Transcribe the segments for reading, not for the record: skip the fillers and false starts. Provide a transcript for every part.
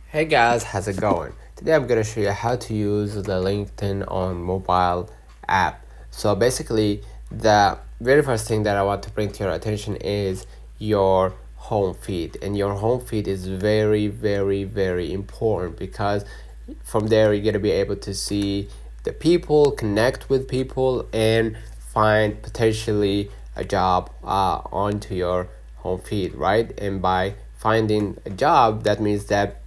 Hey guys, how's it going? Today I'm gonna show you how to use the LinkedIn on mobile app. So basically, the very first thing that I want to bring to your attention is your home feed, and your home feed is very important because from there you're gonna be able to see the people, connect with people, and find potentially a job onto your home feed, right? And by finding a job, that means that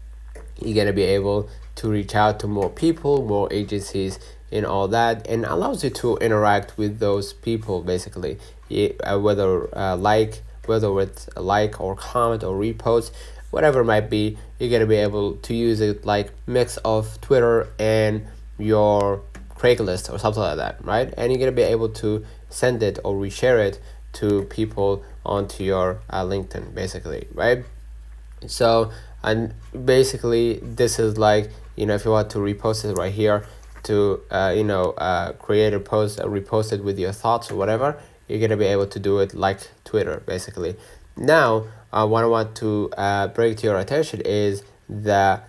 you're gonna be able to reach out to more people, more agencies, and all that, and allows you to interact with those people basically. Whether it's a like or comment or repost, whatever it might be, you're gonna be able to use it like mix of Twitter and your Craigslist or something like that, right? And you're gonna be able to send it or reshare it to people onto your LinkedIn basically, right? So, and basically this is like, if you want to repost it right here to create a post, repost it with your thoughts or whatever, you're gonna be able to do it like Twitter basically. Now, what I want to bring to your attention is uh,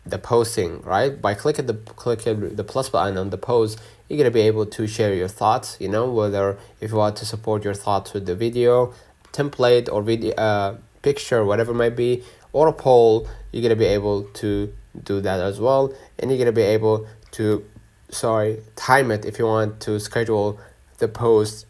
the posting, right? By clicking the plus button on the post, you're gonna be able to share your thoughts, whether if you want to support your thoughts with the video template or video picture, whatever it might be, or a poll, you're gonna be able to do that as well. And you're gonna be able to time it if you want to schedule the post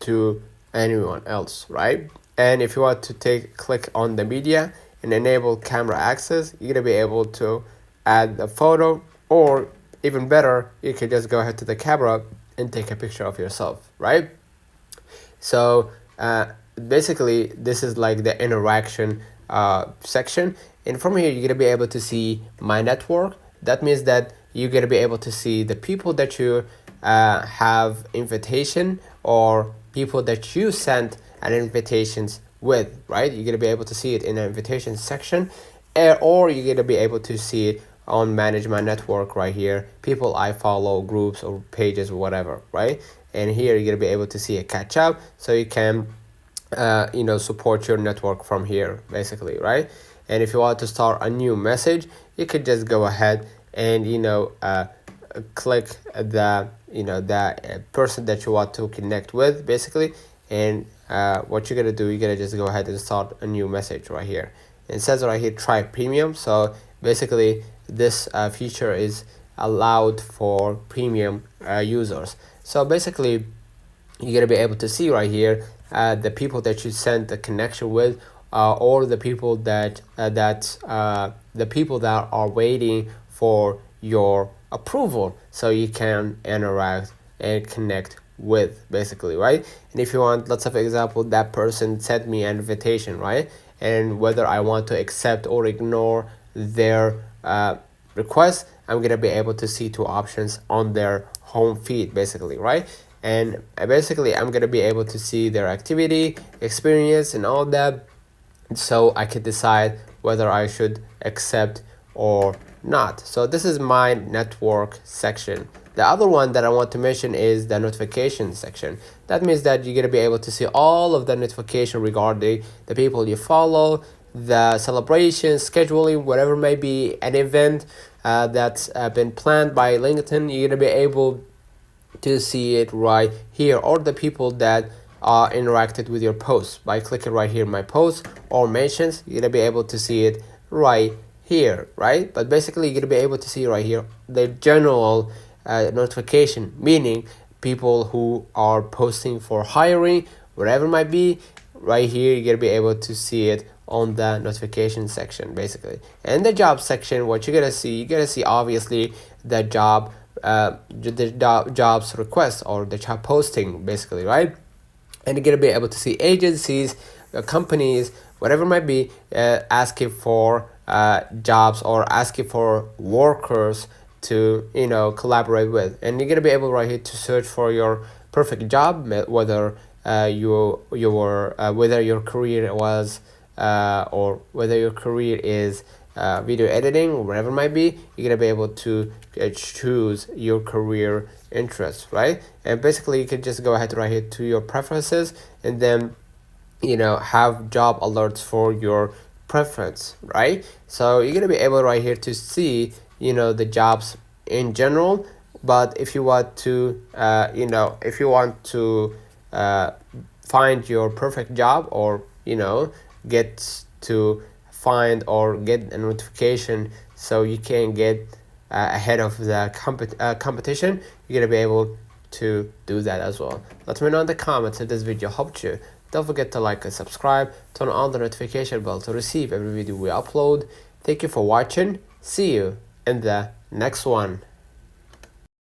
to anyone else, right? And if you want to click on the media and enable camera access, you're gonna be able to add a photo, or even better, you can just go ahead to the camera and take a picture of yourself, right? So basically, this is like the interaction section. And from here, you're going to be able to see my network. That means that you're going to be able to see the people that you have invitation, or people that you sent an invitations with, right? You're going to be able to see it in the invitation section, or you're going to be able to see it on manage my network right here, people I follow, groups or pages or whatever, right? And here you're gonna be able to see a catch up, so you can support your network from here basically, right? And if you want to start a new message, you could just go ahead and click the person that you want to connect with basically. And what you're gonna do, you're gonna just go ahead and start a new message right here. It says right here try premium. So basically this feature is allowed for premium users. So basically you're gonna be able to see right here the people that you sent the connection with, or the people that are waiting for your approval, so you can interact and connect with basically, right? And if you want, let's have an example, that person sent me an invitation, right? And whether I want to accept or ignore their request, I'm gonna be able to see two options on their home feed basically, right? And basically I'm gonna be able to see their activity, experience, and all that, so I could decide whether I should accept or not. So this is my network section. The other one that I want to mention is the notification section. That means that you're gonna be able to see all of the notification regarding the people you follow, the celebration, scheduling, whatever it may be, an event that's been planned by LinkedIn. You're gonna be able to see it right here, or the people that interacted with your post. By clicking right here my post or mentions, you're gonna be able to see it right here, right? But basically you're gonna be able to see right here the general notification, meaning people who are posting for hiring, whatever it might be. Right here you're gonna be able to see it on the notification section basically. And the job section, what you're gonna see obviously the jobs request, or the job posting basically, right? And you're gonna be able to see agencies, companies, whatever it might be, asking for jobs or asking for workers to collaborate with. And you're gonna be able right here to search for your perfect job, whether whether your career was or whether your career is video editing or whatever it might be. You're gonna be able to choose your career interests, right? And basically you can just go ahead right here to your preferences, and then have job alerts for your preference, right? So you're gonna be able right here to see, the jobs in general. But if you want to, uh, find your perfect job, or get to find or get a notification so you can get ahead of the competition, you're gonna be able to do that as well. Let me know in the comments if this video helped you. Don't forget to like and subscribe, turn on the notification bell to receive every video we upload. Thank you for watching. See you in the next one.